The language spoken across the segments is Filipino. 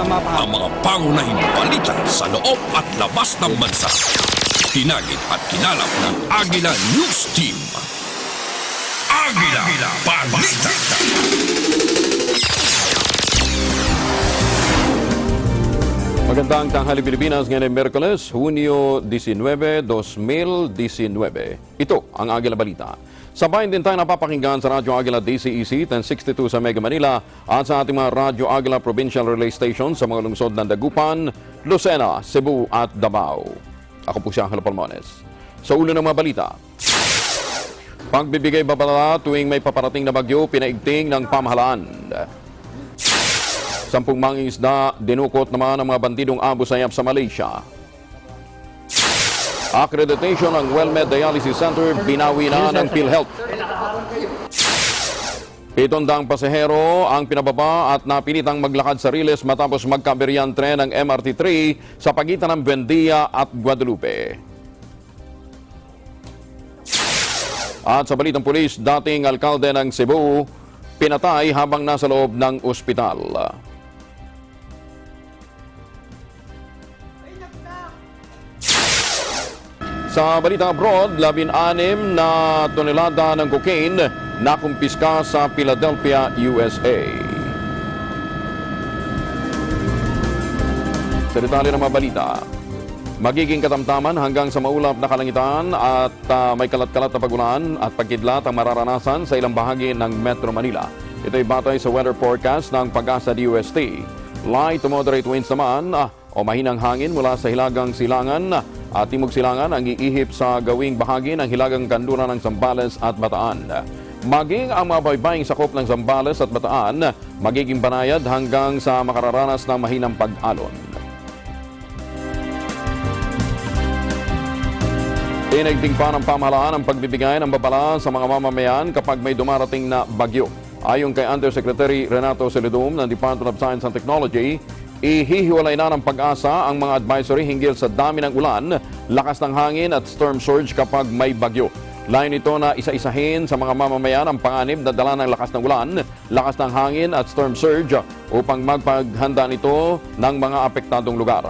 ang mga pangunahing balita sa loob at labas ng bansa. Tinagid at kinalap ng Agila News Team. Agila Balita. Magandang tanghali Pilipinas, ngayon ay Miyerkules, Hunyo 19, 2019. Ito ang Agila Balita. Sabayin din tayo napapakinggan sa Radyo Agila DCEC 1062 sa Mega Manila at sa ating mga Radyo Agila Provincial Relay Station sa mga lungsod ng Dagupan, Lucena, Cebu at Davao. Ako po si Angelo Palmones. Sa ulo ng mga balita, pagbibigay babala tuwing may paparating na bagyo, pinaigting ng pamahalaan. 10 mangingisda, dinukot naman ang mga bandidong Abu Sayyaf sa Malaysia. Accreditation ng WellMed Dialysis Center, binawi na ng PhilHealth. 700 pasahero ang pinababa at napilitang maglakad sa Riles matapos magkaberyan tren ng MRT-3 sa pagitan ng Buendia at Guadalupe. At sa balitang pulis, dating alkalde ng Cebu, pinatay habang nasa loob ng ospital. Sa balita abroad, 16 na tonelada ng cocaine na kumpiska sa Philadelphia, USA. Sa detalye ng mga balita, magiging katamtaman hanggang sa maulap na kalangitan at may kalat-kalat na pagulan at pagkidlat ang mararanasan sa ilang bahagi ng Metro Manila. Ito'y batay sa weather forecast ng Pag-asa DUST. Light to moderate winds naman o mahinang hangin mula sa hilagang silangan at timog silangan ang iihip sa gawing bahagi ng hilagang kanluran ng Zambales at Bataan. Maging ang mga baybaying sakop ng Zambales at Bataan, magiging banayad hanggang sa makararanas ng mahinang pag-alon. Tinigting pa ng pamahalaan ang pagbibigay ng babala sa mga mamamayan kapag may dumarating na bagyo. Ayon kay Undersecretary Renato Celidum ng Department of Science and Technology, ihihiwalay na ng Pag-asa ang mga advisory hinggil sa dami ng ulan, lakas ng hangin at storm surge kapag may bagyo. Layon ito na isa-isahin sa mga mamamayan ang panganib na dala ng lakas ng ulan, lakas ng hangin at storm surge upang magpaghanda nito ng mga apektadong lugar.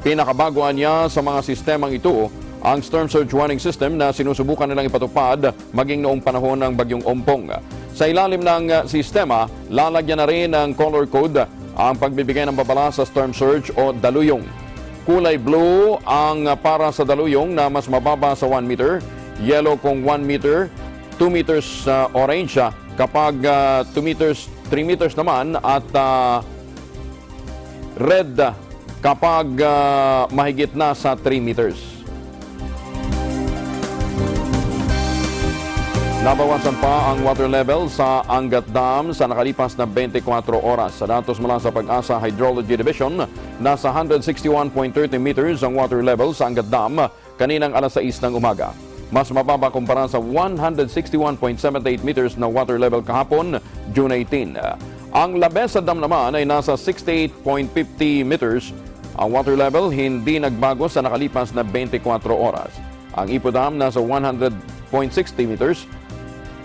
Pinakabaguan niya sa mga sistemang ito ang storm surge warning system na sinusubukan nilang ipatupad maging noong panahon ng bagyong Ompong. Sa ilalim ng sistema, lalagyan na rin ng color code ang pagbibigay ng babala sa storm surge o daluyong. Kulay blue ang para sa daluyong na mas mababa sa 1 meter, yellow kung 1 meter, 2 meters orange kapag 2 meters, 3 meters naman at red kapag mahigit na sa 3 meters. Nabawasan pa ang water level sa Angat Dam sa nakalipas na 24 oras. Sa datos mula sa Pag-asa Hydrology Division, nasa 161.30 meters ang water level sa Angat Dam kaninang alas 6 ng umaga. Mas mababa kumpara sa 161.78 meters na water level kahapon, June 18. Ang Labesa Dam naman ay nasa 68.50 meters. Ang water level hindi nagbago sa nakalipas na 24 oras. Ang Ipo Dam nasa 100.60 meters.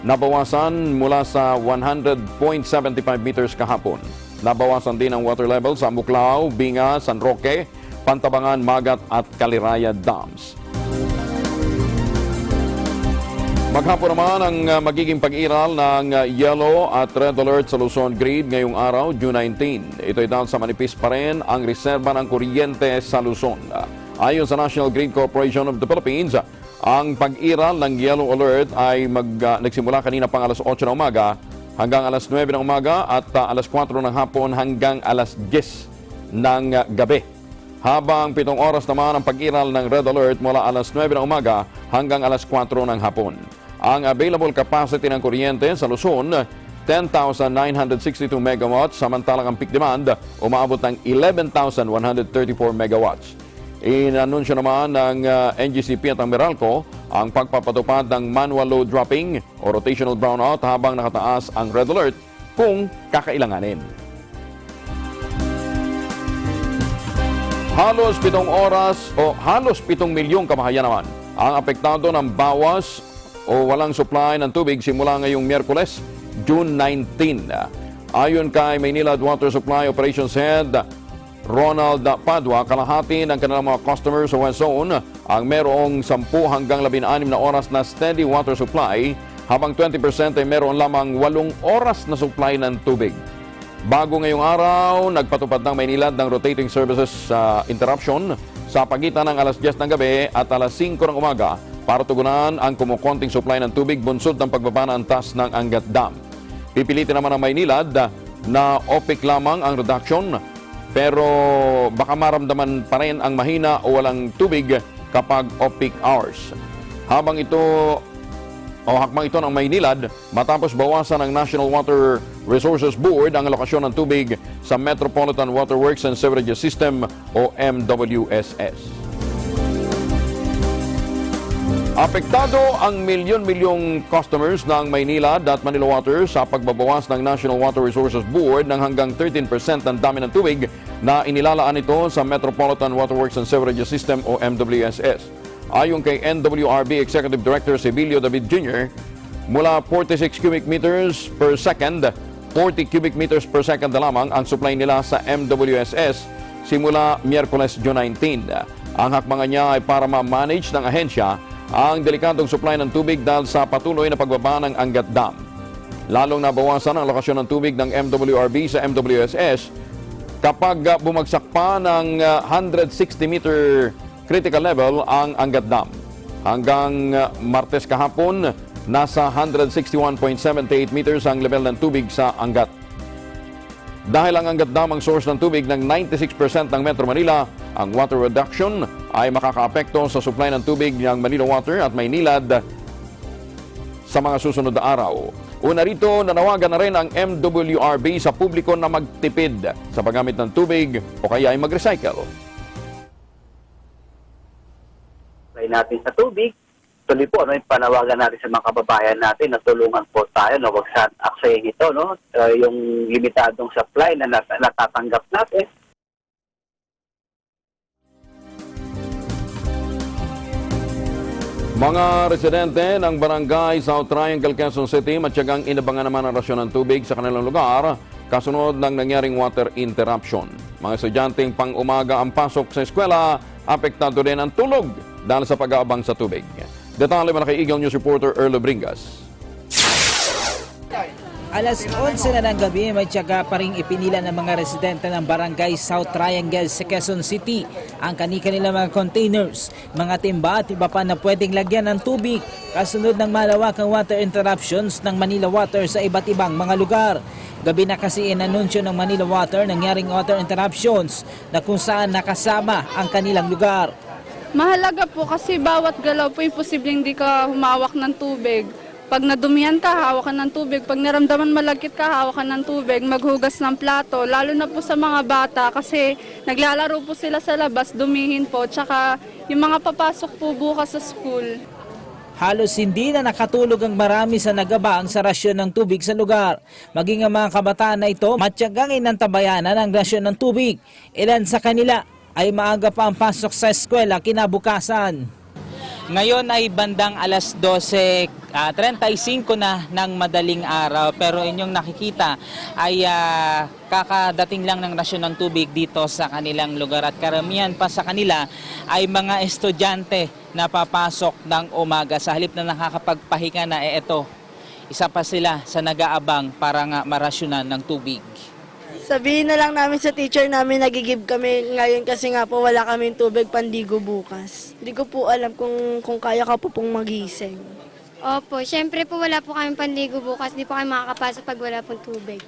Nabawasan mula sa 100.75 meters kahapon. Nabawasan din ang water level sa Muklao, Binga, San Roque, Pantabangan, Magat at Caliraya Dams. Maghapon naman ang magiging pag-iral ng yellow at red alert sa Luzon Grid ngayong araw, June 19. Ito'y dahil sa manipis pa rin ang reserba ng kuryente sa Luzon. Ayon sa National Grid Corporation of the Philippines, ang pag-iral ng yellow alert ay nagsimula kanina pang alas 8 ng umaga hanggang alas 9 ng umaga at alas 4 ng hapon hanggang alas 10 ng gabi. Habang 7 oras naman ang pag-iral ng red alert mula alas 9 ng umaga hanggang alas 4 ng hapon. Ang available capacity ng kuryente sa Luzon, 10,962 megawatts, samantalang ang peak demand umaabot ng 11,134 megawatts. Inanunsyo naman ng NGCP at ang Meralco ang pagpapatupad ng manual load dropping o rotational brownout habang nakataas ang red alert kung kakailanganin. Halos 7 oras o halos 7 milyong kabahayan naman ang apektado ng bawas o walang supply ng tubig simula ngayong Miyerkules, June 19. Ayon kay Maynilad Water Supply Operations Head Ronald Padua, kalahati ng kanilang mga customers sa West Zone ang merong 10 hanggang 16 na oras na steady water supply, habang 20% ay meron lamang 8 oras na supply ng tubig. Bago ngayong araw, nagpatupad ng Maynilad ng rotating services interruption sa pagitan ng alas 10 ng gabi at alas 5 ng umaga para tugunan ang kumukonting supply ng tubig bunsod ng pagbaba ng antas ng Angat Dam. Pipilitin naman ng Maynilad na OPIC lamang ang reduction, pero baka maramdaman pa rin ang mahina o walang tubig kapag off-peak hours. Habang hakbang ito ng Maynilad matapos bawasan ng National Water Resources Board ang alokasyon ng tubig sa Metropolitan Waterworks and Sewerage System o MWSS. Apektado ang milyon-milyong customers ng Maynilad at Manila Water sa pagbabawas ng National Water Resources Board ng hanggang 13% ng dami ng tubig na inilalaan ito sa Metropolitan Waterworks and Sewerage System o MWSS. Ayon kay NWRB Executive Director Sibilio David Jr., mula 46 cubic meters per second, 40 cubic meters per second na lamang ang supply nila sa MWSS simula Miyerkules, June 19. Ang hakbangan niya ay para ma-manage ng ahensya ang delikadong supply ng tubig dahil sa patuloy na pagbaba ng Angat Dam. Lalong nabawasan ang lokasyon ng tubig ng MWRB sa MWSS kapag bumagsak pa ng 160-meter critical level ang Angat Dam. Hanggang Martes kahapon, nasa 161.78 meters ang level ng tubig sa Angat. Dahil ang Angat Dam ang source ng tubig ng 96% ng Metro Manila, ang water reduction ay makakaapekto sa supply ng tubig ng Manila Water at Maynilad sa mga susunod na araw. Una rito, nanawagan na rin ang MWRB sa publiko na magtipid sa paggamit ng tubig o kaya ay mag-recycle. Natin sa tubig. Tuloy po, panawagan natin sa mga kababayan natin na tulungan po tayo, no? Huwag sa aksayin ito, no? Yung limitadong supply na natatanggap natin. Mga residente ng Barangay South Triangle, Quezon City, matyagang inabangan naman ang rasyon ng tubig sa kanilang lugar kasunod ng nangyaring water interruption. Mga estudyanteng pang-umaga ang pasok sa eskwela, apektado din ang tulog dahil sa pag-aabang sa tubig. Detalye mo na kay Eagle News reporter Erlo Bringas. Alas 11 na ng gabi, may tiyaga pa rin ipinila ng mga residente ng Barangay South Triangle sa Quezon City ang kanilang mga containers, mga timba at iba pa na pwedeng lagyan ng tubig kasunod ng malawakang water interruptions ng Manila Water sa iba't ibang mga lugar. Gabi na kasi inanunsyo ng Manila Water nangyaring water interruptions na kung saan nakasama ang kanilang lugar. Mahalaga po kasi bawat galaw po imposibleng hindi ka humawak ng tubig. Pag nadumihan ka, hawakan ng tubig. Pag naramdaman malagkit ka, hawakan ng tubig. Maghugas ng plato, lalo na po sa mga bata kasi naglalaro po sila sa labas, dumihin po. Tsaka yung mga papasok po bukas sa school. Halos hindi na nakatulog ang marami sa nagabaang sa rasyon ng tubig sa lugar. Maging ang mga kabataan na ito, matyagang inantabayanan ang rasyon ng tubig. Ilan sa kanila ay maaga pa ang pasok sa eskwela kinabukasan. Ngayon ay bandang alas 12:35 na ng madaling araw, pero inyong nakikita ay kakadating lang ng rasyon ng tubig dito sa kanilang lugar at karamihan pa sa kanila ay mga estudyante na papasok ng umaga. Sa halip na nakakapagpahinga na, ito, isa pa sila sa nag-aabang para nga marasyonan ng tubig. Sabihin na lang namin sa teacher namin, nagigib kami ngayon kasi nga po wala kaming tubig pandigo bukas. Hindi ko po alam kung kaya ka po pong magising. Opo, syempre po wala po kaming panligo bukas, hindi po kami makakapasok pag wala pong tubig.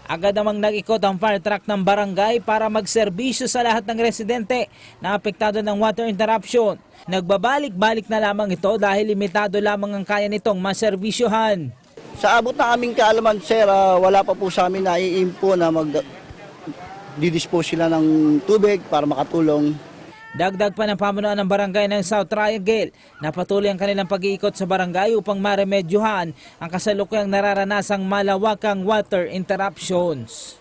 Agad namang nag-ikot ang fire truck ng barangay para magserbisyo sa lahat ng residente na apektado ng water interruption. Nagbabalik-balik na lamang ito dahil limitado lamang ang kaya nitong maserbisyohan. Sa abot na aming kaalaman, sir, wala pa po sa amin nai-impo na mag-didispose sila ng tubig para makatulong. Dagdag pa ng pamunuan ng barangay ng South Triangle na patuloy ang kanilang pag-iikot sa barangay upang maremedyohan ang kasalukuyang nararanasang malawakang water interruptions.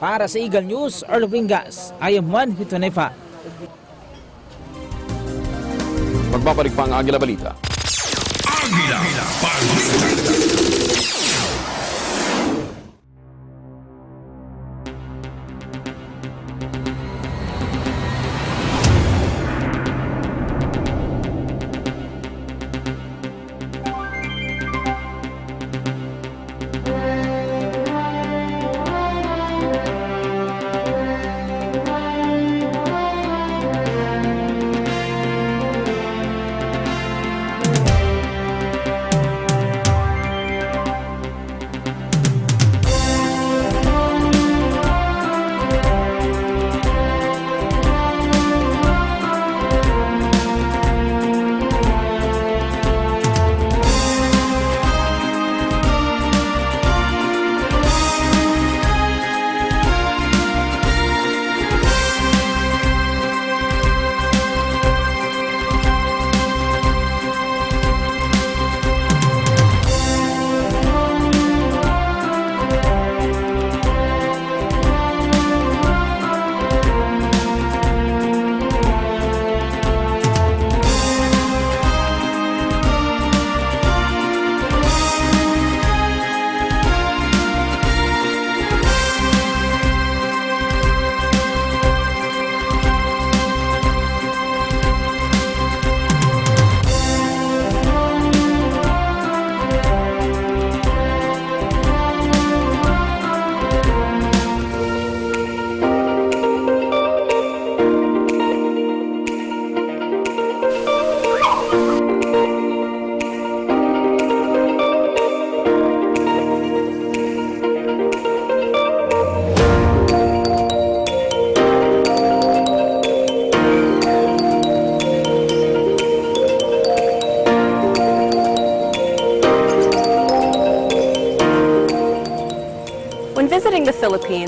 Para sa Eagle News, Erlo Bringas, I am Juan Hitonefa. Magbabalik pa ang Agila Balita. Agila Balita.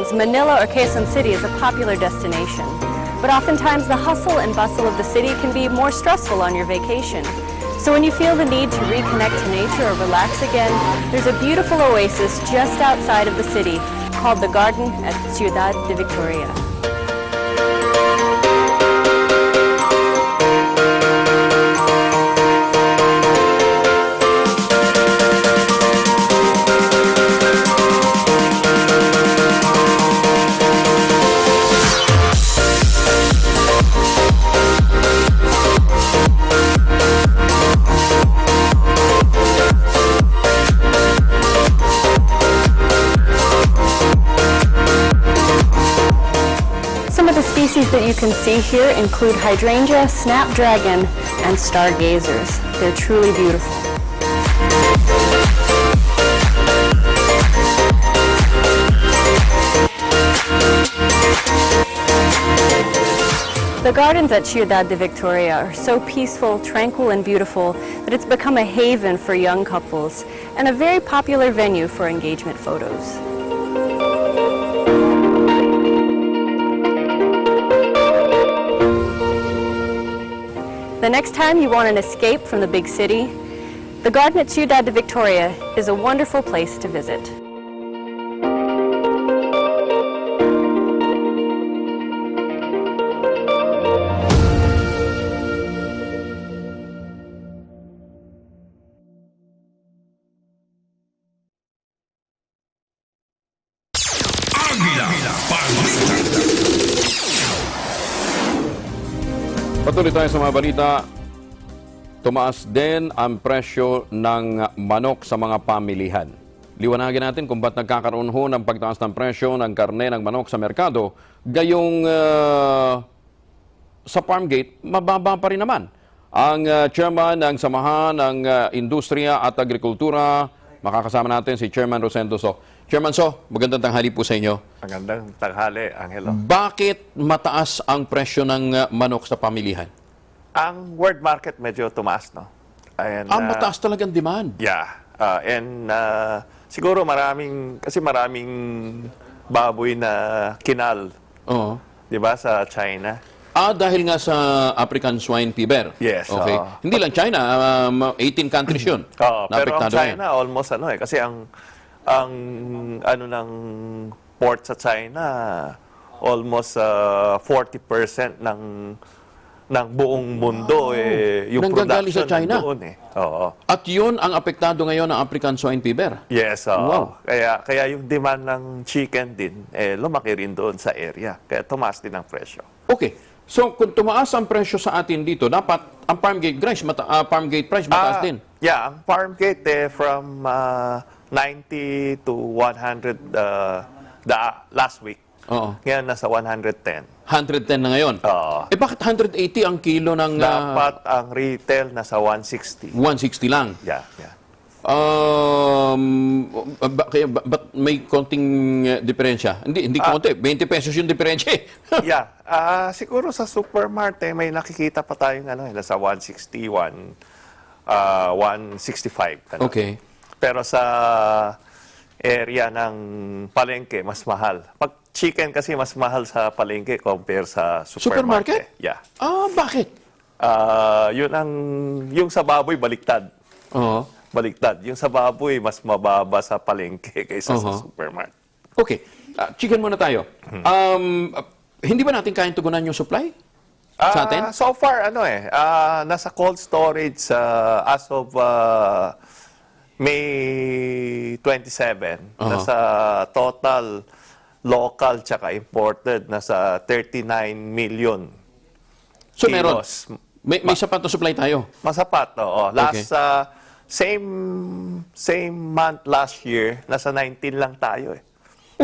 Philippines, Manila or Quezon City is a popular destination. But oftentimes the hustle and bustle of the city can be more stressful on your vacation. So when you feel the need to reconnect to nature or relax again, there's a beautiful oasis just outside of the city called the Garden at Ciudad de Victoria. Some of the species that you can see here include hydrangea, snapdragon, and stargazers. They're truly beautiful. The gardens at Ciudad de Victoria are so peaceful, tranquil, and beautiful that it's become a haven for young couples and a very popular venue for engagement photos. The next time you want an escape from the big city, the garden at Ciudad de Victoria is a wonderful place to visit. Agila, Balita. Patuloy tayo sa mga balita. Tumaas din ang presyo ng manok sa mga pamilihan. Liwanagin natin kung ba't nagkakaroon ho ng pagtaas ng presyo ng karne ng manok sa merkado. Gayong sa farm gate, mababa pa rin naman. Ang chairman ng Samahan ng Industriya at Agrikultura, makakasama natin si Chairman Rosendo So. Chairman So, magandang tanghali po sa inyo. Magandang tanghali, Angelo. Bakit mataas ang presyo ng manok sa pamilihan? Ang world market medyo tumaas, no? And, Mataas talagang demand. Yeah. Siguro maraming baboy na kinal, Oo. di ba, sa China. Dahil nga sa African swine fever. Yes, Okay. oo. Hindi lang China, 18 countries yun. Pero ang Naapektado yan. China, almost kasi ang ng port sa China, almost 40% ng buong mundo yung Nanggagaling production sa China? nandoon Oo. At yun ang apektado ngayon ng African swine fever. Yes, Wow. Kaya yung demand ng chicken din lumaki rin doon sa area. Kaya tumaas din ang presyo. Okay. So kung tumaas ang presyo sa atin dito, dapat ang farm gate price mataas din. Yeah, ang farm gate from 90 to 100 last week. Oo. Ngayon nasa 110. 110 na ngayon. Oo. Bakit 180 ang kilo ng Dapat ang retail nasa 160. 160 lang? Yeah. Ba't may konting diferensya? Hindi konti. 20 pesos yung diferensya eh. Yeah. Siguro sa supermarket may nakikita pa tayong nasa 160, 165. Okay. Pero sa area ng palengke, mas mahal. Pag chicken kasi mas mahal sa palengke compare sa supermarket. Supermarket? Yeah. Bakit? Yung sa baboy, baliktad. Oo. Baliktad. Yung sa baboy, mas mababa sa palengke kaysa sa supermarket. Okay. Chicken muna tayo. Hindi ba natin kayang tugunan yung supply? Sa atin? So far, nasa cold storage as of May 27. Nasa total local tsaka imported, nasa 39 million So meron? kilos. May sapat na supply tayo? Masapat, oo. Okay. Last, same month last year, nasa 19 lang tayo eh.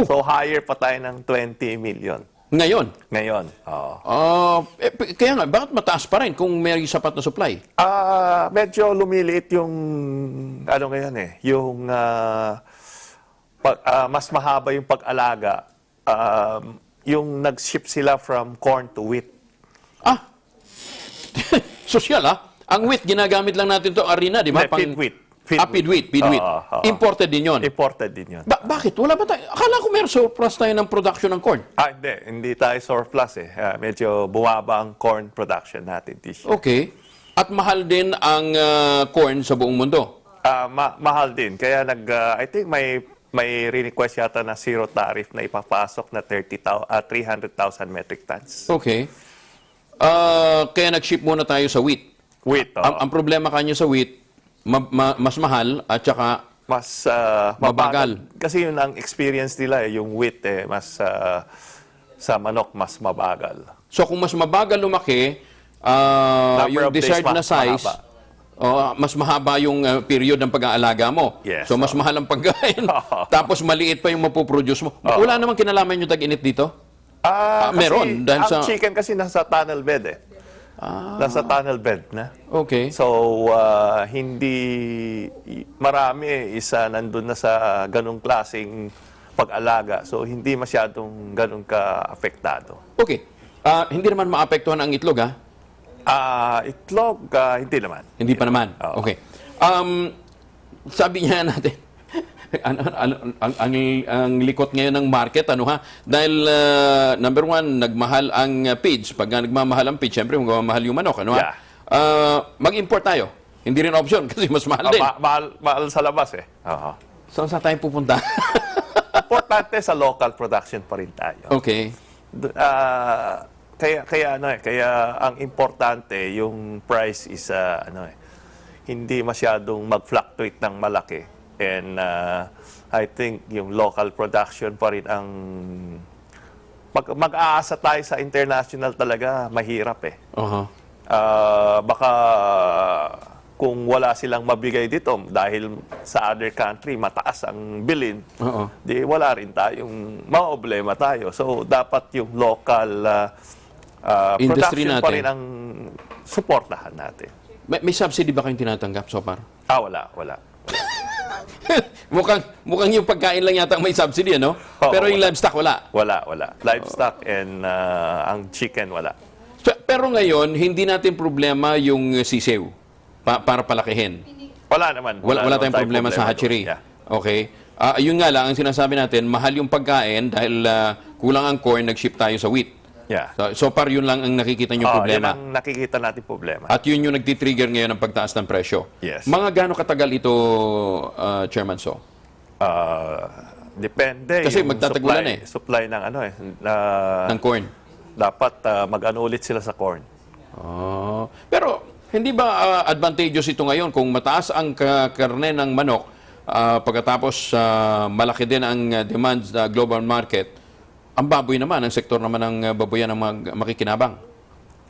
So higher pa tayo ng 20 million. Ngayon? Ngayon, oo. Kaya nga, bakit mataas pa rin kung may sapat na supply? Medyo lumiliit yung, ngayon yung mas mahaba yung pag-alaga. Yung nag-ship sila from corn to wheat. Sosyal Ang wheat, ginagamit lang natin to arena, di ba? Feed wheat. Feed wheat. Imported din yun. Imported din yun. Bakit? Wala ba tayo? Akala ko meron surplus tayo ng production ng corn. Hindi. Hindi tayo surplus eh. Medyo bumaba ang corn production natin this year. Okay. At mahal din ang corn sa buong mundo. Mahal din. Kaya I think may request yata na zero tariff na ipapasok na 300,000 metric tons. Okay. Kaya nag-ship muna tayo sa wheat. Wheat, Ang problema kanyo sa wheat, mas mahal at saka mas mabagal. Kasi yun ang experience nila eh, yung wheat eh, mas sa manok mas mabagal. So kung mas mabagal lumaki, yung Number of days desired na size, mas mahaba yung period ng pag-aalaga mo. Yes, So mas mahal ang pagkain. Tapos maliit pa yung mapoproduce mo. Wala namang kinalaman yung tag-init dito? Meron. Dahil Ang chicken kasi nasa tunnel bed eh. Nasa tunnel bed na. Okay. So, marami isa nandun na sa ganung klaseng pag-alaga. So, hindi masyadong ganun ka-apektado. Okay. Hindi naman maapektuhan ang itlog, ha? Itlog, hindi naman. Hindi pa naman. Oo. Okay. Sabi niya natin, ang likot ngayon ng market, Dahil, number one, nagmahal ang feeds. Pag nagmamahal ang feeds, syempre, magmamahal yung manok, Yeah. Mag-import tayo. Hindi rin option kasi mas mahal din. Mahal sa labas eh. Saan tayo pupunta? Importante sa local production pa rin tayo. Okay. Kaya ang importante yung price is hindi masyadong mag-fluctuate ng malaki. And I think yung local production pa rin ang mag-aasa tayo sa international talaga mahirap eh. Baka kung wala silang mabigay dito dahil sa other country mataas ang bilin, di wala rin tayong problema tayo. So dapat yung local Industry production natin pa rin ang suportahan natin. May subsidy ba kayong tinatanggap so far? Wala. mukhang yung pagkain lang yata may subsidy, ano? Pero yung livestock, wala. Wala. Livestock and ang chicken, wala. So, pero ngayon, hindi natin problema yung sisiw para palakihin. Wala naman. Wala tayong problema sa hatchery. Yeah. Okay. Yun nga lang, ang sinasabi natin, mahal yung pagkain dahil kulang ang corn, nag-ship tayo sa wheat. Yeah. So far, yun lang ang nakikita nyo problema. Yun ang nakikita natin problema. At yun yung nagtitrigger ngayon ng pagtaas ng presyo. Yes. Mga gaano katagal ito, Chairman So? Depende. Kasi yung magtatagulan supply ng ng corn. Dapat mag-ano ulit sila sa corn. Pero hindi ba advantageous ito ngayon kung mataas ang karne ng manok pagkatapos malaki din ang demand sa global market, ang baboy naman, ang sektor naman ng baboyan ang makikinabang?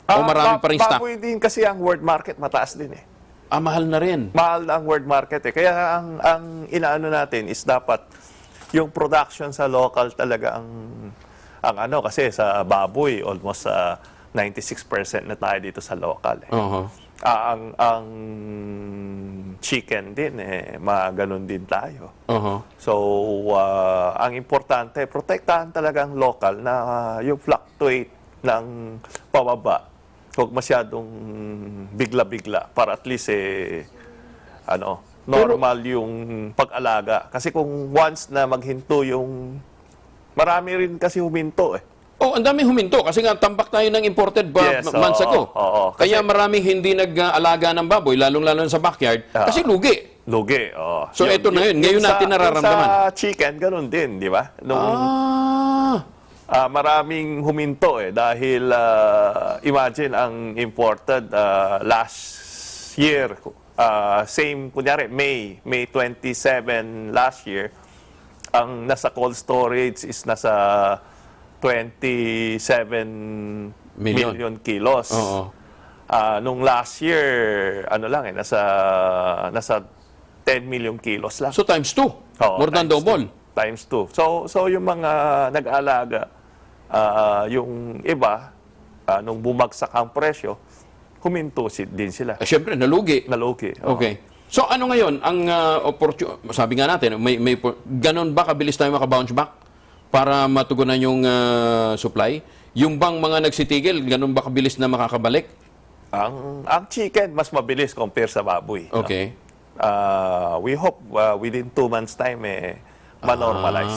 O marami pa rin stock? Baboy din kasi ang world market mataas din eh. Mahal na rin. Mahal na ang world market eh. Kaya ang inaano natin is dapat yung production sa local talaga ang kasi sa baboy almost 96% na tayo dito sa local eh. Ang chicken din maganon din tayo. So ang importante protektahan talaga ang local na yung fluctuate ng pababa. Huwag masyadong bigla-bigla para at least normal yung pag-alaga. Kasi kung once na maghinto yung marami rin kasi huminto eh. Ang dami huminto kasi nga tambak tayo ng imported months ago. Kaya maraming hindi nag-alaga ng baboy, lalong-lalo sa backyard, kasi lugi. Lugi, So ito na yun. Ngayon natin nararamdaman. Sa chicken, ganun din, di ba? Maraming huminto dahil imagine ang imported last year, same, kunyari, May 27 last year, ang nasa cold storage is nasa 27 million kilos. Nung last year, nasa 10 million kilos lang. So times 2. More than double. Times 2. So yung mga nag-aalaga, yung iba, nung bumagsak ang presyo, huminto din sila. Siyempre, nalugi. Okay. So ano ngayon, ang sabi nga natin, may ganon ba kabilis tayo makabounce back para matugunan yung supply? Yung bang mga nagsitigil, ganon ba kabilis na makakabalik? Ang chicken, mas mabilis compare sa baboy. Okay. We hope within 2 months time ma-normalize.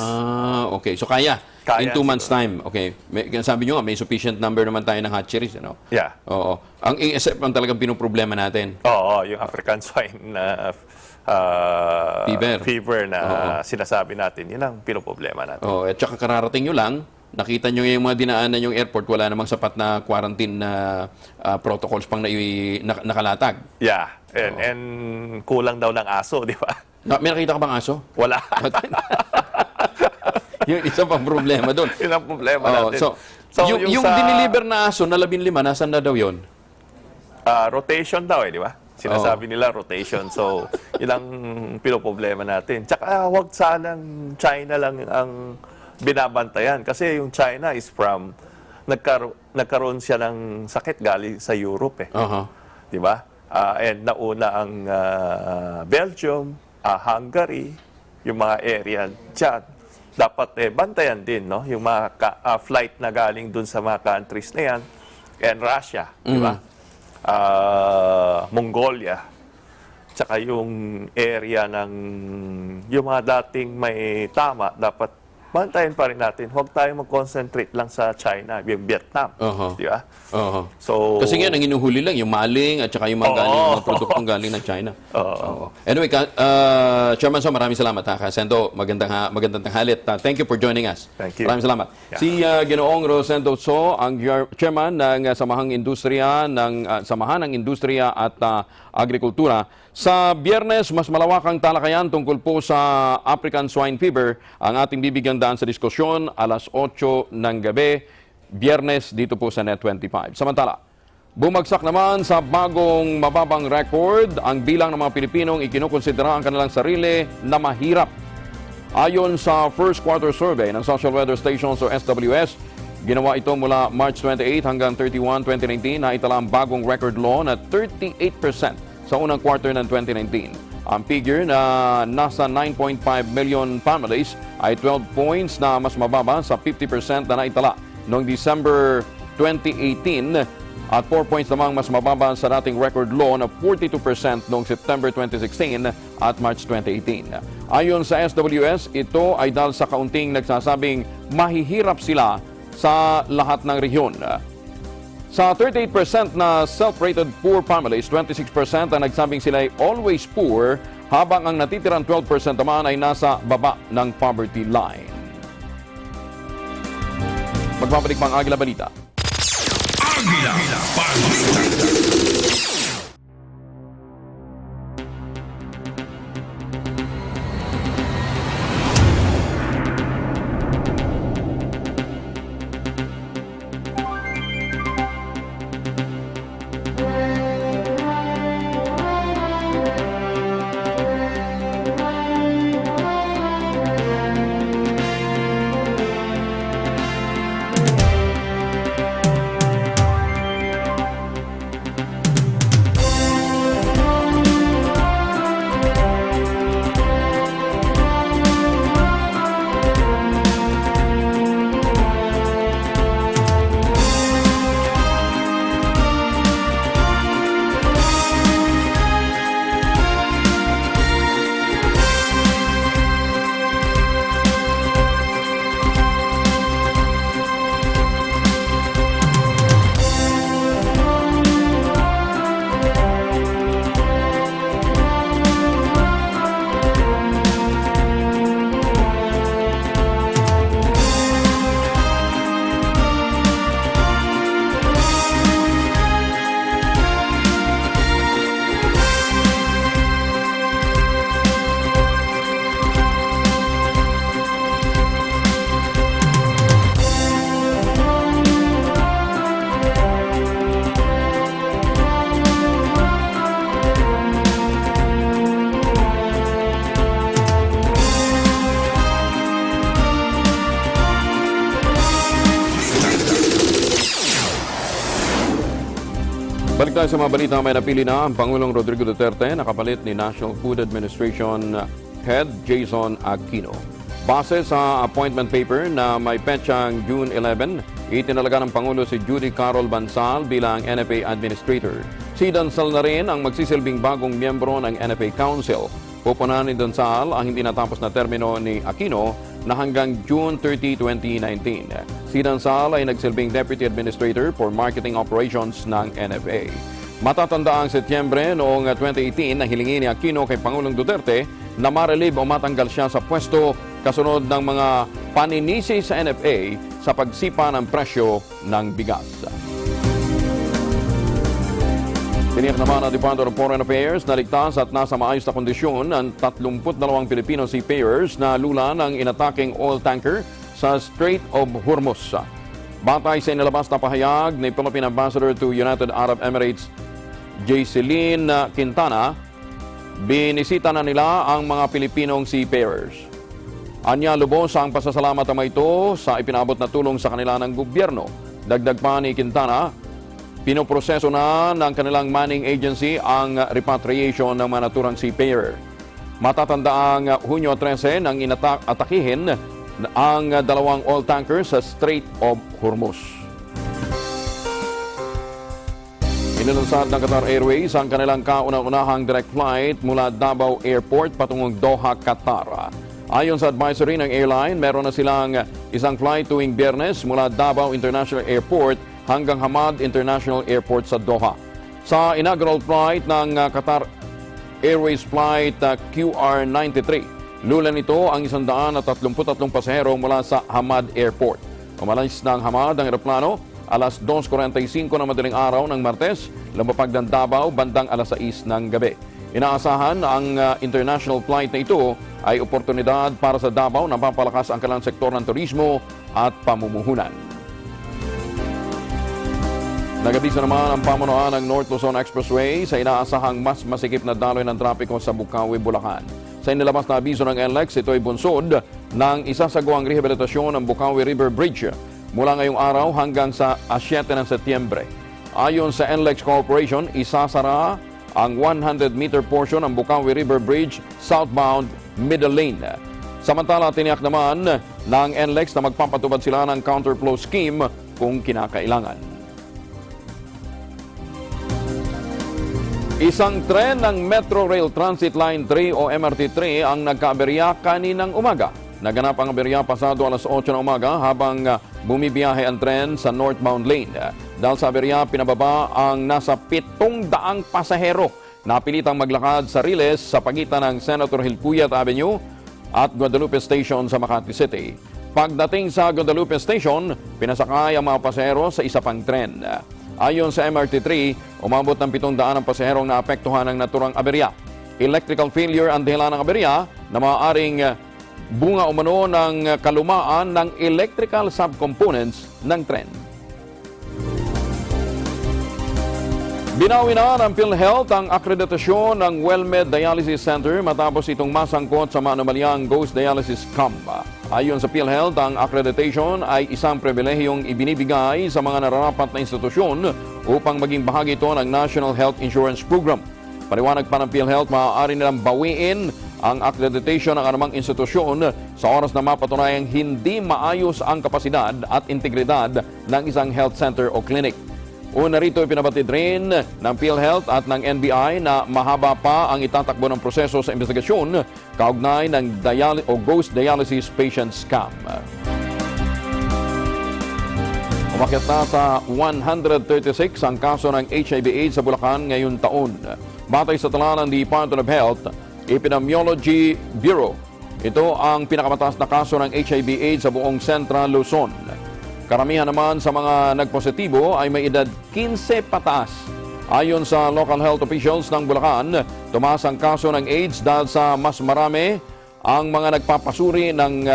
Okay. So kaya in Kaya 2 months siguro. time. Okay. Sabi nyo nga, may sufficient number naman tayo ng hatcheries. Ano? Yeah. Oo. Ang ASF ang talagang pinoproblema natin. Oo, yung African swine fever na sinasabi natin, yun ang pinoproblema natin. Oh, at saka kararating nyo lang, nakita nyo yung mga dinaanan yung airport, wala namang sapat na quarantine na protocols pang nakalatag. Yeah. And kulang daw ng aso, di ba? May nakita ka bang aso? Wala. Yung isa pang problema doon. Yun ang problema natin. So, yung diniliver na aso na 15, nasan na daw yun? Rotation daw di ba? Sinasabi nila rotation. So, yun ang pinoproblema natin. Tsaka wag sanang China lang ang binabantayan. Kasi yung China is from, nagkaroon siya ng sakit galing sa Europe Di ba? And nauna ang Belgium, Hungary, yung mga area dyan. Dapat bantayan din, no? Yung mga flight na galing dun sa mga countries na yan. And Russia, di ba? Mongolia. Tsaka yung area ng yung mga dating may tama, dapat bantayan pa rin natin. Huwag tayo mag-concentrate lang sa China, yung Vietnam. Di ba? So, kasi nga, ang inuhuli lang, yung maling at saka yung mga produktong galing ng China. Anyway, Chairman So, maraming salamat. Sendo, magandang tanghalit. Thank you for joining us. Thank you. Maraming salamat. Yeah. Si Ginoong Rosendo So, ang Chairman ng Samahan ng Industriya at Agrikultura. Sa Biyernes, mas malawakang talakayan tungkol po sa African Swine Fever ang ating bibigyang daan sa diskusyon alas 8 ng gabi, Biyernes dito po sa Net25. Samantala, bumagsak naman sa bagong mababang record ang bilang ng mga Pilipinong ikinukonsidera ang kanilang sarili na mahirap. Ayon sa first quarter survey ng Social Weather Stations o SWS, ginawa ito mula March 28 hanggang 31, 2019 na itala ang bagong record low na 38% sa unang quarter ng 2019. Ang figure na nasa 9.5 million families ay 12 points na mas mababa sa 50% na naitala noong December 2018 at 4 points namang mas mababa sa dating record low na 42% noong September 2016 at March 2018. Ayon sa SWS, ito ay dahil sa kaunting nagsasabing mahihirap sila sa lahat ng rehiyon. Sa 38% na self-rated poor families, 26% ang nagsabing sila ay always poor, habang ang natitirang 12% naman ay nasa baba ng poverty line. Magbabalik pang Agila Balita. Agila Balita. Balik tayo sa mga balita. May napili na ang Pangulong Rodrigo Duterte na kapalit ni National Food Administration Head Jason Aquino. Base sa appointment paper na may petsang June 11, itinalaga ng Pangulo si Judy Carol Bansal bilang NFA Administrator. Si Dansal na rin ang magsisilbing bagong miyembro ng NFA Council. Pupunahan ni Dansal ang hindi natapos na termino ni Aquino na hanggang June 30, 2019. Si Dansal ay nagsilbing Deputy Administrator for Marketing Operations ng NFA. Matatanda ang Setyembre noong 2018 na hilingin ni Aquino kay Pangulong Duterte na ma-relieve o matanggal siya sa pwesto kasunod ng mga paninisi sa NFA sa pagsipa ng presyo ng bigas. Tiniyak naman ang Department of Foreign Affairs na ligtas at nasa maayos na kondisyon ang 32 Pilipino seafarers na lula ng inataking oil tanker sa Strait of Hormuz. Batay sa inilabas na pahayag ni Philippine Ambassador to United Arab Emirates, Jayceline Quintana, binisita na nila ang mga Pilipinong seafarers. Anya lubos ang pasasalamat naman ito sa ipinabot na tulong sa kanila ng gobyerno. Dagdag pa ni Quintana, pinoproseso na ng kanilang manning agency ang repatriation ng mga naturang seafarer. Matatanda ang Hunyo 13 nang atakihin ang dalawang oil tankers sa Strait of Hormuz. Inilunsad ng Qatar Airways ang kanilang kauna-unahang direct flight mula Davao Airport patungong Doha, Qatar. Ayon sa advisory ng airline, meron na silang isang flight tuwing Biyernes mula Davao International Airport hanggang Hamad International Airport sa Doha. Sa inaugural flight ng Qatar Airways Flight QR93, lulan nito ang 133 pasahero mula sa Hamad Airport. Umalis ng Hamad ang eroplano alas 2:45 ng madaling araw ng Martes, lumapag ng Davao bandang alas 6 ng gabi. Inaasahan ang international flight na ito ay oportunidad para sa Davao na papalakas ang kanilang sektor ng turismo at pamumuhunan. Nagabisa naman ang pamunuan ng North Luzon Expressway sa inaasahang mas masikip na daloy ng trapiko sa Bukawi, Bulacan. Sa inilabas na abiso ng NLEX, ito ay bunsod ng isasagawang rehabilitasyon ng Bukawi River Bridge mula ngayong araw hanggang sa 7 ng Setyembre. Ayon sa NLEX Corporation, isasara ang 100-meter portion ng Bukawi River Bridge southbound middle lane. Samantala, tiniyak naman ng NLEX na magpapatubad sila ng counterflow scheme kung kinakailangan. Isang tren ng Metro Rail Transit Line 3 o MRT3 ang nagkaaberya kaninang umaga. Naganap ang aberya pasado alas 8 ng umaga habang bumibiyahe ang tren sa northbound lane. Dahil sa aberya, pinababa ang nasa 700 pasahero. Napilitang maglakad sa riles sa pagitan ng Senator Hilpuyat Avenue at Guadalupe Station sa Makati City. Pagdating sa Guadalupe Station, pinasakay ang mga pasahero sa isa pang tren. Ayon sa MRT3, umabot ng 700 ang pasaherong naapektuhan ng naturang aberya. Electrical failure ang dahilan ng aberya na maaaring bunga umano ng kalumaan ng electrical subcomponents ng tren. Binawi na ng PhilHealth ang akreditasyon ng WellMed Dialysis Center matapos itong masangkot sa maanumalyang ghost dialysis scam. Ayon sa PhilHealth, ang accreditation ay isang pribilehiyong ibinibigay sa mga nararapat na institusyon upang maging bahagi ito ng National Health Insurance Program. Paliwanag pa ng PhilHealth, maaari nilang bawiin ang accreditation ng anumang institusyon sa oras na mapatunayang hindi maayos ang kapasidad at integridad ng isang health center o clinic. Una rito, ipinabatid rin ng PhilHealth at ng NBI na mahaba pa ang itatakbo ng proseso sa investigasyon kaugnay ng ghost dialysis patient scam. Umakyat na sa 136 ang kaso ng HIV/AIDS sa Bulacan ngayong taon. Batay sa tala ng Department of Health Epidemiology Bureau, ito ang pinakamataas na kaso ng HIV/AIDS sa buong Central Luzon. Karamihan naman sa mga nagpositibo ay may edad 15 pataas. Ayon sa local health officials ng Bulacan, tumaas ang kaso ng AIDS dahil sa mas marami ang mga nagpapasuri ng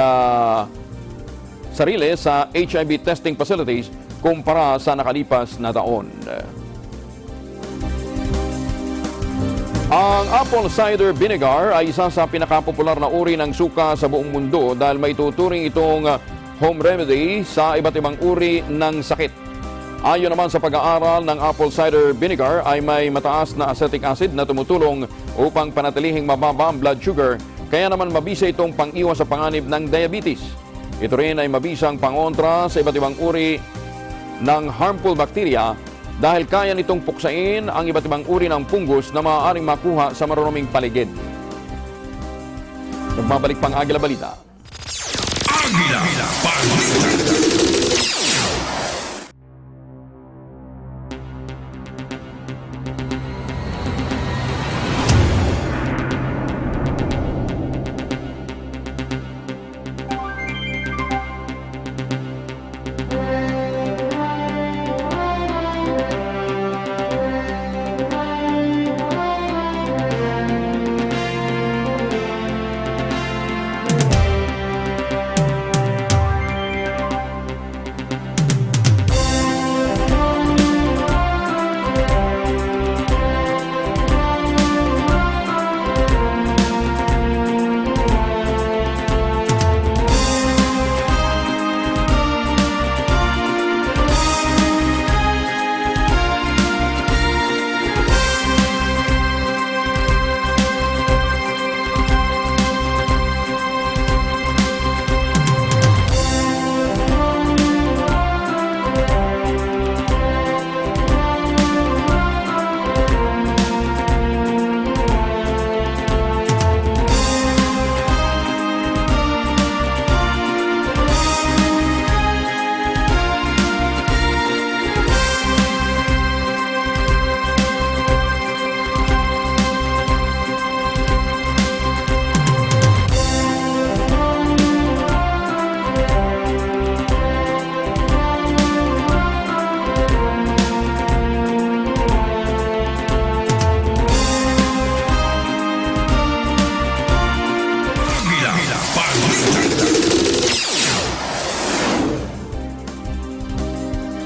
sarili sa HIV testing facilities kumpara sa nakalipas na taon. Ang apple cider vinegar ay isa sa pinakapopular na uri ng suka sa buong mundo dahil may tuturing itong home remedy sa iba't ibang uri ng sakit. Ayon naman sa pag-aaral ng apple cider vinegar ay may mataas na acetic acid na tumutulong upang panatilihing mababa ang blood sugar, kaya naman mabisa itong pang-iwas sa panganib ng diabetes. Ito rin ay mabisang pangontra sa iba't ibang uri ng harmful bacteria dahil kaya nitong puksain ang iba't ibang uri ng punggos na maaaring makuha sa maruruming paligid. Magbabalik pang Agila Balita. Agila Balita.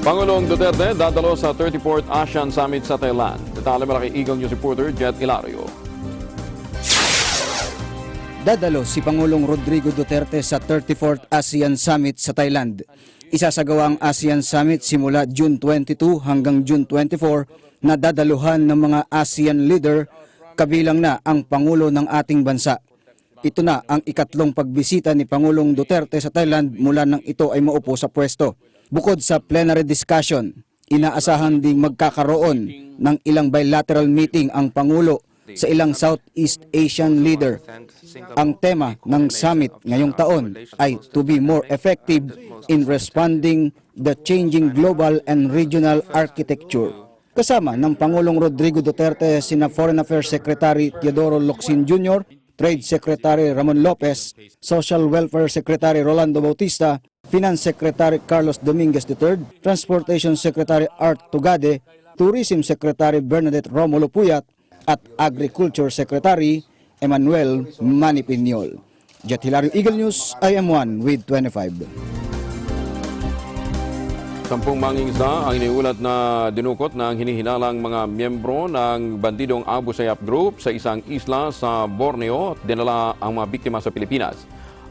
Pangulong Duterte dadalo sa 34th ASEAN Summit sa Thailand. Detalye mula kay Eagle News reporter Jet Ilario. Dadalo si Pangulong Rodrigo Duterte sa 34th ASEAN Summit sa Thailand. Isasagawa ang ASEAN Summit simula June 22 hanggang June 24 na dadaluhan ng mga ASEAN leader, kabilang na ang Pangulo ng ating bansa. Ito na ang ikatlong pagbisita ni Pangulong Duterte sa Thailand mula nang ito ay maupo sa pwesto. Bukod sa plenary discussion, inaasahan ding magkakaroon ng ilang bilateral meeting ang Pangulo sa ilang Southeast Asian leader. Ang tema ng summit ngayong taon ay to be more effective in responding the changing global and regional architecture. Kasama ng Pangulong Rodrigo Duterte sina Foreign Affairs Secretary Teodoro Locsin Jr., Trade Secretary Ramon Lopez, Social Welfare Secretary Rolando Bautista, Finance Secretary Carlos Dominguez III, Transportation Secretary Art Tugade, Tourism Secretary Bernadette Romulo Puyat, at Agriculture Secretary Emmanuel Manipiñol. Jet Hilario, Eagle News, IM1 with 25. 10 mangingisda ang iniulat na dinukot ng hinihinalang mga miyembro ng bandidong Abu Sayyaf Group sa isang isla sa Borneo at dinala ang mga biktima sa Pilipinas.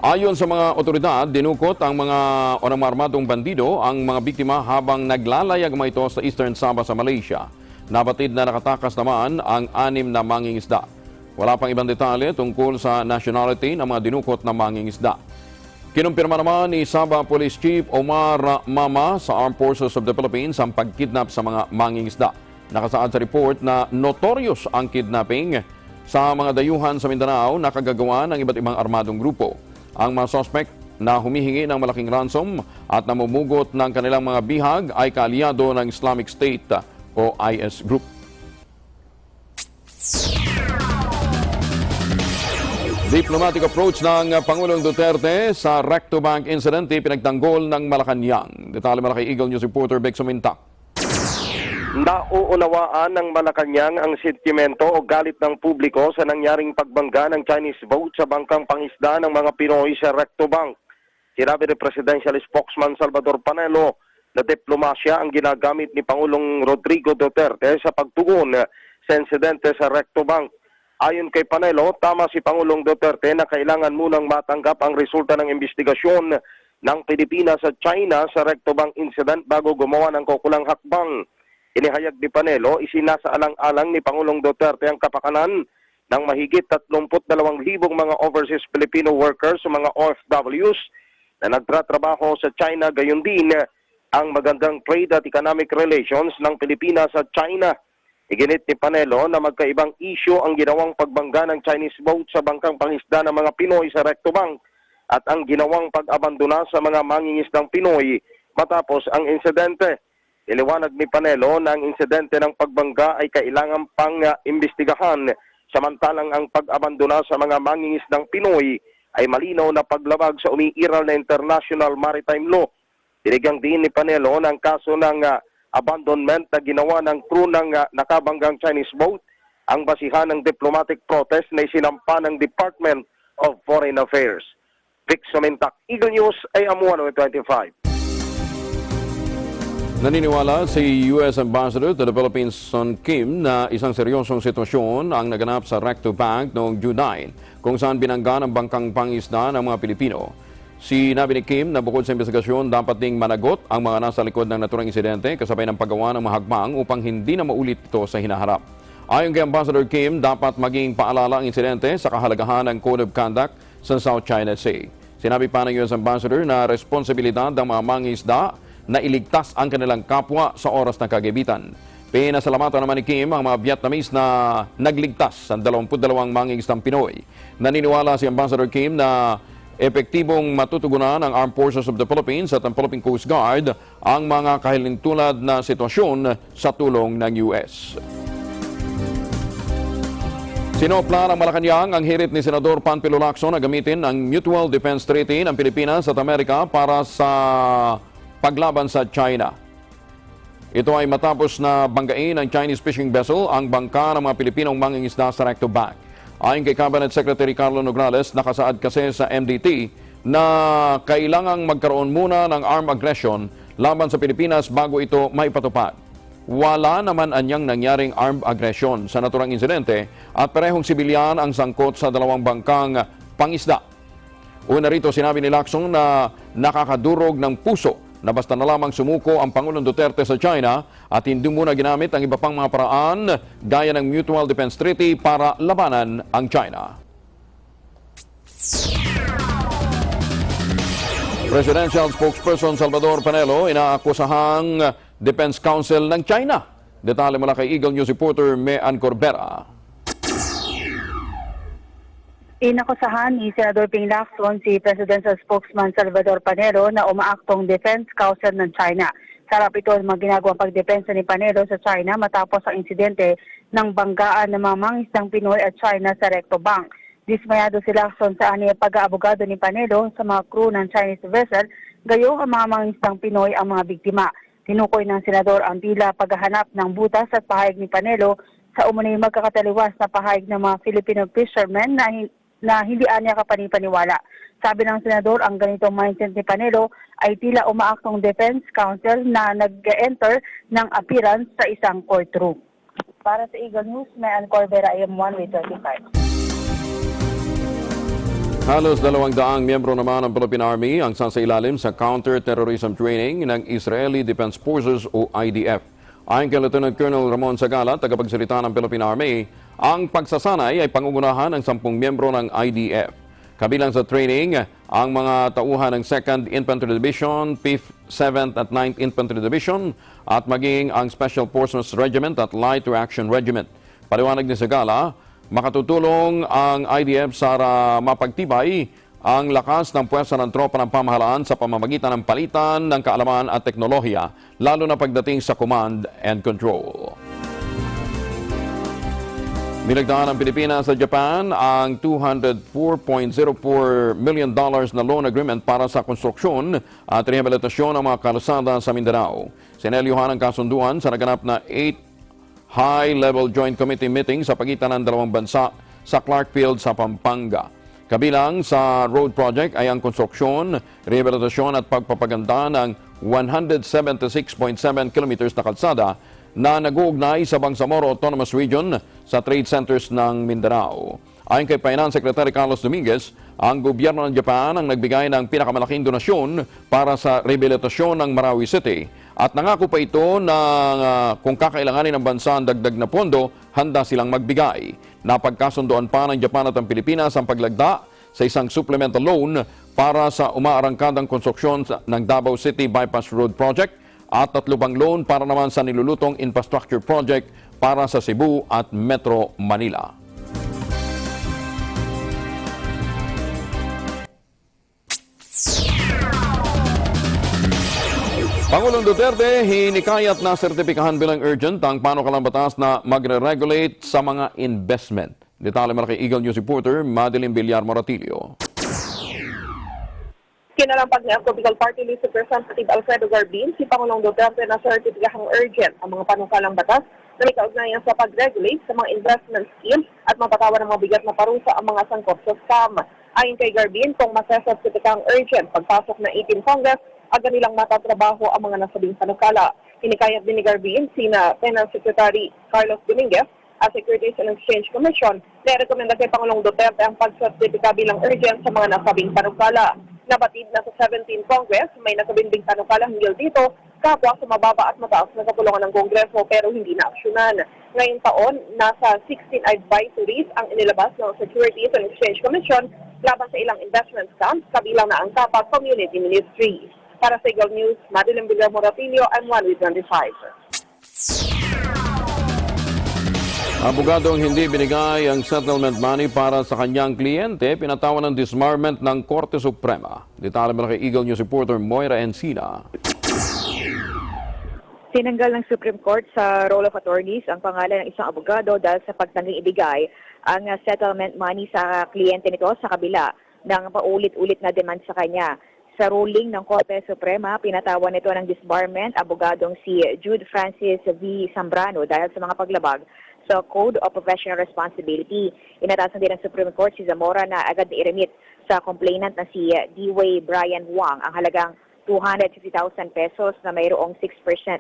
Ayon sa mga otoridad, dinukot ang mga armadong bandido ang mga biktima habang naglalayag mga ito sa Eastern Sabah sa Malaysia. Nabatid na nakatakas naman ang 6 na mangingisda. Wala pang ibang detalye tungkol sa nationality ng mga dinukot na mangingisda. Kinumpirma naman ni Sabah Police Chief Omar Mama sa Armed Forces of the Philippines ang pagkidnap sa mga mangingisda. Nakasaad sa report na notorious ang kidnapping sa mga dayuhan sa Mindanao na kagagawa ng iba't ibang armadong grupo. Ang mga suspect na humihingi ng malaking ransom at namumugot ng kanilang mga bihag ay kaalyado ng Islamic State o IS Group. Diplomatic approach ng Pangulong Duterte sa Recto Bank incident pinagtanggol ng Malacanang. Detalye mula kay Eagle News reporter Beck Suminta. Nauunawaan ng Malacanang ang sentimento o galit ng publiko sa nangyaring pagbangga ng Chinese boat sa bangkang pangisda ng mga Pinoy sa Recto Bank. Sinabi ni Presidential Spokesman Salvador Panelo na diplomasya ang ginagamit ni Pangulong Rodrigo Duterte sa pagtugon sa insidente sa Recto Bank. Ayon kay Panelo, tama si Pangulong Duterte na kailangan munang matanggap ang resulta ng investigasyon ng Pilipinas sa China sa Recto Bank incident bago gumawa ng kukulang hakbang. Inihayag ni Panelo, isinasaalang-alang ni Pangulong Duterte ang kapakanan ng mahigit 32,000 mga overseas Filipino workers sa mga OFWs na nagtatrabaho sa China, gayon din ang magandang trade at economic relations ng Pilipinas at China. Iginit ni Panelo na magkaibang issue ang ginawang pagbangga ng Chinese boat sa bangkang pangisda ng mga Pinoy sa Recto Bank at ang ginawang pag-abandona sa mga mangingisdang Pinoy matapos ang insidente. Iliwanag ni Panelo na ang insidente ng pagbangga ay kailangan pang imbestigahan, samantalang ang pag-abandona sa mga mangingisdang Pinoy ay malinaw na paglabag sa umiiral na international maritime law. Tinigang din ni Panelo ng kaso ng abandonment na ginawa ng crew ng nakabanggang Chinese boat ang basihan ng diplomatic protest na isinampa ng Department of Foreign Affairs. Vic Somintak, Eagle News, AM 125. Naniniwala si U.S. Ambassador to the Philippines Son Kim na isang seryosong sitwasyon ang naganap sa Recto Bank noong June 9 kung saan binangga ng bangkang pangisda ng mga Pilipino. Sinabi ni Kim na bukod sa investigasyon, dapat ding managot ang mga nasa likod ng naturang insidente kasabay ng paggawa ng mga hakbang upang hindi na maulit ito sa hinaharap. Ayon kay Ambassador Kim, dapat maging paalala ang insidente sa kahalagahan ng Code of Conduct sa South China Sea. Sinabi pa ng U.S. Ambassador na responsibilidad ng mga mangingisda na iligtas ang kanilang kapwa sa oras ng kagibitan. Pinasalamatan naman ni Kim ang mga Vietnamese na nagligtas sa 22 mangingisdang Pinoy. Naniniwala si Ambassador Kim na epektibong matutugunan ng Armed Forces of the Philippines at ang Philippine Coast Guard ang mga kahilintulad na sitwasyon sa tulong ng US. Sinopla ng Malacanang ang hirit ni Senador Panfilo Lacson na gamitin ang Mutual Defense Treaty ng Pilipinas at Amerika para sa paglaban sa China. Ito ay matapos na banggain ng Chinese fishing vessel ang bangka ng mga Pilipinong mangingisda sa Recto Bank. Ayon kay Cabinet Secretary Carlo Nograles, nakasaad kasi sa MDT na kailangang magkaroon muna ng armed aggression laban sa Pilipinas bago ito maipatupad. Wala naman anyang nangyaring armed aggression sa naturang insidente at parehong sibilyan ang sangkot sa dalawang bangkang pangisda. Una rito sinabi ni Lacson na nakakadurog ng puso na basta na lamang sumuko ang Pangulong Duterte sa China at hindi muna ginamit ang iba pang mga paraan gaya ng Mutual Defense Treaty para labanan ang China. Presidential spokesperson Salvador Panelo inaakusahang Defense Council ng China. Detalye mula kay Eagle News reporter Mean Corbera. Inakusahan ni Senador Ping Lacson si Presidential Spokesman Salvador Panelo na umaaktong Defense Council ng China. Sarap ito ang mga ginagawang pagdepensa ni Panelo sa China matapos ang insidente ng banggaan ng mga mangisdang Pinoy at China sa Recto Bank. Dismayado si Lacson sa aniyang pag-aabogado ni Panelo sa mga crew ng Chinese vessel, gayong ang mga mangisdang Pinoy ang mga biktima. Tinukoy ng Senador ang tila paghahanap ng butas at pahayag ni Panelo sa umunay magkakataliwas na pahayag ng mga Filipino fishermen na hindi anya kapanipaniwala. Sabi ng Senador, ang ganitong mindset ni Panelo ay tila umaaktong Defense Council na nag-enter ng appearance sa isang courtroom. Para sa Eagle News, Mean Corbera, AM 125. Halos 200 miyembro naman ng Philippine Army ang sasailalim sa counter-terrorism training ng Israeli Defense Forces o IDF. Ayon kay Lieutenant Colonel Ramon Sagala, tagapagsalita ng Philippine Army, ang pagsasanay ay pangungunahan ng 10 miyembro ng IDF. Kabilang sa training, ang mga tauhan ng 2nd Infantry Division, 5th, 7th at 9th Infantry Division at maging ang Special Forces Regiment at Light Reaction Regiment. Paliwanag ni Sagala, makatutulong ang IDF sa mapagtibay ang lakas ng puwersa ng tropa ng pamahalaan sa pamamagitan ng palitan ng kaalaman at teknolohiya, lalo na pagdating sa command and control. Binagdaan ng Pilipinas sa Japan ang $204.04 million na loan agreement para sa konstruksyon at rehabilitasyon ng mga kalsada sa Mindanao. Sinelyuhan ang kasunduan sa naganap na 8 high-level joint committee meeting sa pagitan ng dalawang bansa sa Clarkfield sa Pampanga. Kabilang sa road project ay ang konstruksyon, rehabilitasyon at pagpapaganda ng 176.7 kilometers na kalsada na nag-uugnay sa Bangsamoro Autonomous Region sa trade centers ng Mindanao. Ayon kay Finance Secretary Carlos Dominguez, ang gobyerno ng Japan ang nagbigay ng pinakamalaking donasyon para sa rehabilitasyon ng Marawi City at nangako pa ito na kung kakailanganin ng bansa ang dagdag na pondo, handa silang magbigay. Napagkasundoan pa ng Japan at ang Pilipinas ang paglagda sa isang supplemental loan para sa umaarangkadang konstruksyon ng Davao City Bypass Road Project at 3 pang loan para naman sa nilulutong infrastructure project para sa Cebu at Metro Manila. Pangulong Duterte, hinikayat na sertipikahan bilang urgent ang panukalang batas na magre-regulate sa mga investment. Detalye mula kay Eagle News reporter Madeline Villar Moratilio. Kinalampag ni ang Tropical Party List Representative Alfredo Garbin, si Pangulong Duterte na sertipikahang urgent ang mga panukalang batas na may kaugnayan sa pag-regulate sa mga investment schemes at mapatawan ng mga bigat na parusa ang mga sangkot sa scam. Ayon kay Garbin, kung masesertipikahang urgent pagpasok ng 18 Congress, aga nilang matatrabaho ang mga nasabing panukala. Hinikayat din ni Garbin, sina Finance Secretary Carlos Dominguez at Securities and Exchange Commission na rekomenda kay Pangulong Duterte ang pagsertipika bilang urgent sa mga nasabing panukala. Nabatid na sa 17 Congress, may nasabing panukala hinggil dito, kapwa sa mababa at mataas na kapulungan ng Kongreso pero hindi na aksyonan. Ngayong taon, nasa 16 advisories ang inilabas ng Securities and Exchange Commission laban sa ilang investment scams, kabilang na ang Tapat Community Ministry. Para sa Eagle News, Madeline Villar Moratilio, I'm 1 with 25. Abogadong hindi binigay ang settlement money para sa kanyang kliyente, pinatawan ng disbarment ng Korte Suprema. Detalye mula kay Eagle News reporter Moira Encina. Tinanggal ng Supreme Court sa Roll of Attorneys ang pangalan ng isang abogado dahil sa pagtanging ibigay ang settlement money sa kliyente nito sa kabila ng paulit-ulit na demand sa kanya. Sa ruling ng Korte Suprema, pinatawan nito ng disbarment abogadong si Jude Francis V. Zambrano dahil sa mga paglabag sa Code of Professional Responsibility. Inatasan din ng Supreme Court si Zamora na agad i-remit sa complainant na si D-Way Brian Wang ang halagang 250,000 pesos na mayroong 6%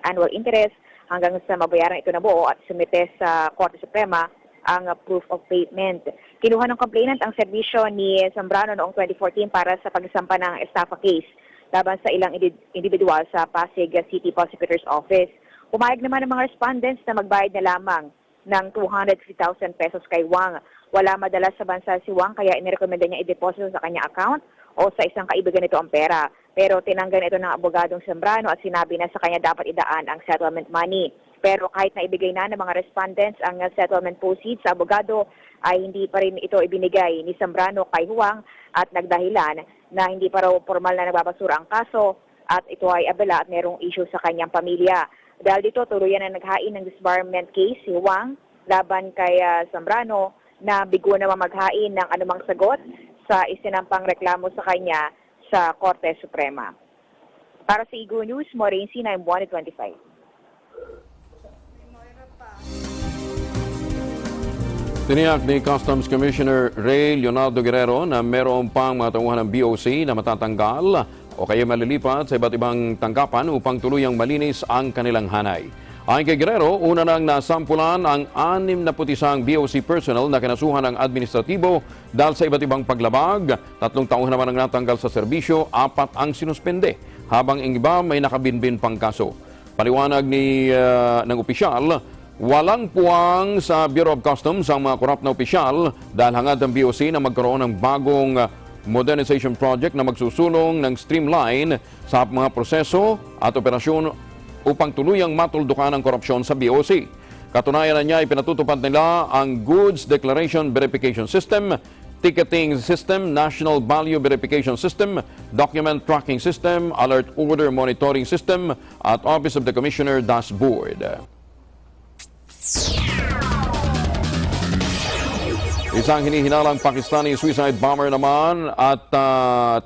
annual interest hanggang sa mabayaran ito na buo at sumite sa Korte Suprema ang proof of payment. Kinuha ng complainant ang serbisyo ni Zambrano noong 2014 para sa pagsampa ng estafa case laban sa ilang individual sa Pasig City Prosecutor's Office. Pumayag naman ng mga respondents na magbayad na lamang ng 250,000 pesos kay Wang. Wala madalas sa bansa si Wang kaya inirekomenda niya i-deposit sa kanyang account o sa isang kaibigan nito ang pera. Pero tinanggal ito ng abogadong Zambrano at sinabi na sa kanya dapat idaan ang settlement money. Pero kahit na ibigay na ng mga respondents ang settlement proceeds sa abogado, ay hindi pa rin ito ibinigay ni Zambrano kay Huang at nagdahilan na hindi pa raw formal na nagbabasura ang kaso at ito ay abala at mayroong issue sa kanyang pamilya. Dahil dito, tuluyan na naghain ng disbarment case si Huang laban kay Zambrano na bigo naman maghain ng anumang sagot sa isinampang reklamo sa kanya sa Korte Suprema. Para sa Eagle News, Maureen C. 9-1-25. Tiniyak ni Customs Commissioner Ray Leonardo Guerrero na meron pang mga tauhan ng BOC na matatanggal o kaya malilipat sa iba't ibang tanggapan upang tuluyang malinis ang kanilang hanay. Ayon kay Guerrero, una nang nasampulan ang 61 BOC personnel na kinasuhan ng administratibo dahil sa iba't ibang paglabag. 3 taon naman ang natanggal sa serbisyo, 4 ang sinuspende, habang ang iba may nakabinbin pang kaso. Paliwanag ng opisyal, walang puwang sa Bureau of Customs ang mga korap na opisyal dahil hangad ng BOC na magkaroon ng bagong modernization project na magsusulong ng streamline sa mga proseso at operasyon upang tuluyang matuldukan ang korupsyon sa BOC. Katunayan na niya, ipinatutupad nila ang Goods Declaration Verification System, Ticketing System, National Value Verification System, Document Tracking System, Alert Order Monitoring System at Office of the Commissioner Dashboard. Isang hinihinalang Pakistani suicide bomber naman at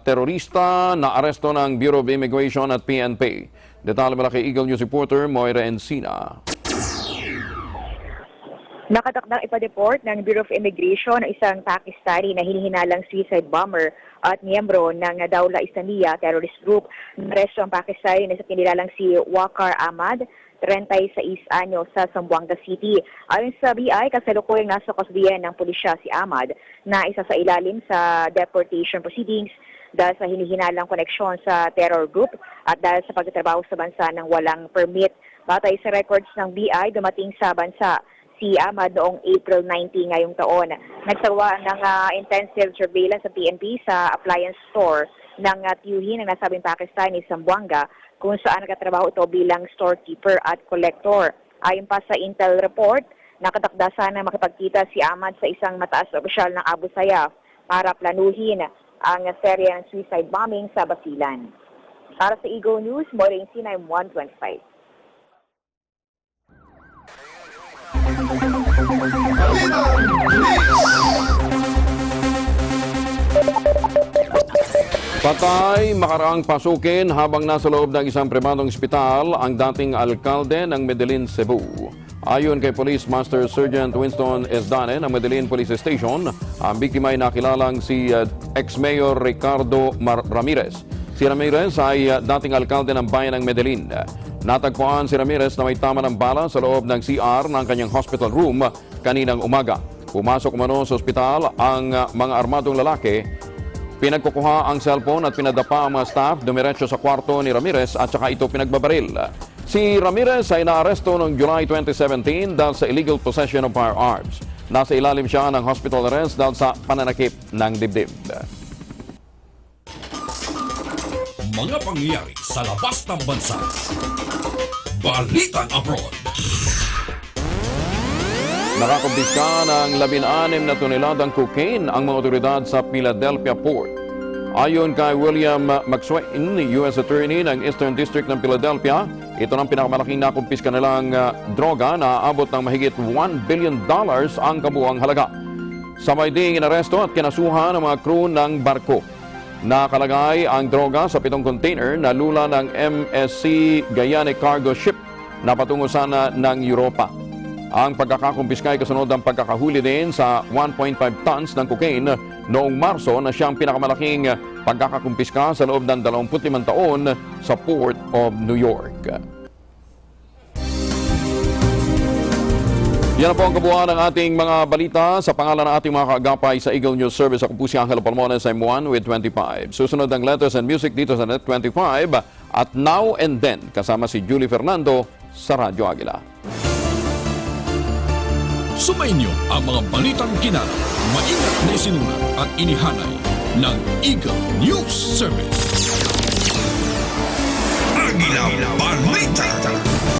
terorista na aresto ng Bureau of Immigration at PNP. Detalye mula kay Eagle News reporter Moira Encina. Nakatakdang ipa-deport ng Bureau of Immigration ang isang Pakistani na hinihinalang suicide bomber at miyembro ng Dawla Islamiyya terrorist group. Naresto ang Pakistani na sa kinilalang si Waqar Ahmad, 36 anyo sa Zamboanga City. Ayon sa BI, kasalukuyang nasa kustodiyan ng pulisya si Ahmad na isa sa ilalim sa deportation proceedings dahil sa hinihinalang koneksyon sa terror group at dahil sa pagtatrabaho sa bansa ng walang permit. Batay sa records ng BI, dumating sa bansa si Ahmad noong April 19 ngayong taon. Nagsawa ng intensive surveillance sa PNP sa appliance store ng tiyuhin ng nasabing Pakistani sa Zamboanga kung saan nagtatrabaho ito bilang storekeeper at collector. Ayon pa sa Intel report, nakatakdasan na makipagkita si Ahmad sa isang mataas na opisyal ng Abu Sayyaf para planuhin ang serye ng suicide bombing sa Basilan. Para sa Eagle News, Maureen C9 125. Patay makaraang pasukin habang nasa loob ng isang pribadong ospital ang dating alkalde ng Medellin, Cebu. Ayon kay Police Master Sergeant Winston Esdane ng Medellin Police Station, ang biktima ay nakilalang si ex-mayor Ricardo Ramirez. Si Ramirez ay dating alkalde ng bayan ng Medellin. Natagpuan si Ramirez na may tama ng bala sa loob ng CR ng kanyang hospital room kaninang umaga. Pumasok umano sa ospital ang mga armadong lalaki. Pinagkukuha ang cellphone at pinadapa ang mga staff dumiretso sa kwarto ni Ramirez at saka ito pinagbabaril. Si Ramirez ay naaresto noong July 2017 dahil sa illegal possession of firearms. Nasa ilalim siya ng hospital arrest dahil sa pananakip ng dibdib. Mga pangyayari sa labas ng bansa. Balitang Abroad. Nakakumpiska ng 16 na toneladang cocaine ang mga otoridad sa Philadelphia Port. Ayon kay William McSwain, U.S. Attorney ng Eastern District ng Philadelphia, ito ang pinakamalaking nakumpiska nilang droga na aabot ng mahigit $1 billion ang kabuang halaga. Sabay ding inaresto at kinasuhan ang mga crew ng barko. Nakalagay ang droga sa 7 container na lula ng MSC Guyane Cargo Ship na patungo sana ng Europa. Ang pagkakakumpiska ay kasunod ang pagkakahuli din sa 1.5 tons ng cocaine noong Marso na siyang pinakamalaking pagkakakumpiska sa loob ng 25 taon sa Port of New York. Yan na po ang kabuuan ng ating mga balita. Sa pangalan ng ating mga kaagapay sa Eagle News Service, ako po si Angelo Palmones, M1 with 25. Susunod ang letters and music dito sa Net 25 at Now and Then kasama si Julie Fernando sa Radyo Agila. Sumainyo ang mga balitang kinarap, maingat na isinulat at inihanay ng Eagle News Service.